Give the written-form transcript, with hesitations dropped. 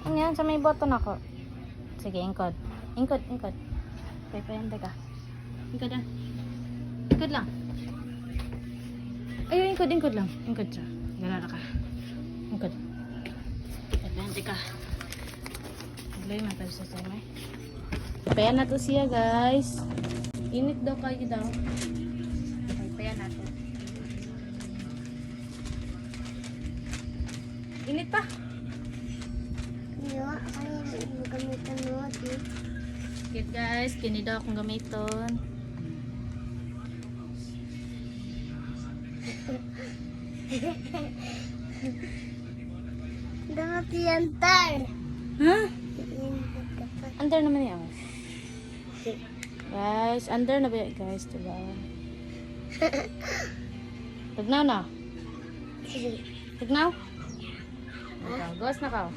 Ano yan? Sa may button ako. Sige, ingkod. Ingkod, ingkod. Pwede ka. Ingkod lang. Ingkod lang. Ay, ingkod, ingkod lang. Ingkod siya. Gano'n na ka. Ingkod. Pwede ka. Naglay man tayo sa samay. Payan na to siya, guys. Init daw kayo daw. Okay, payan na to. Init pa. Iya, kaya gamitan mo ati. Good guys, kini daw akong gamiton. Dapat yantar. Ha? Under naman yan. Guys, under na ba yan, guys? Diba? Tugnaw na. Sige. Tugnaw? Ikaw, gos na ka.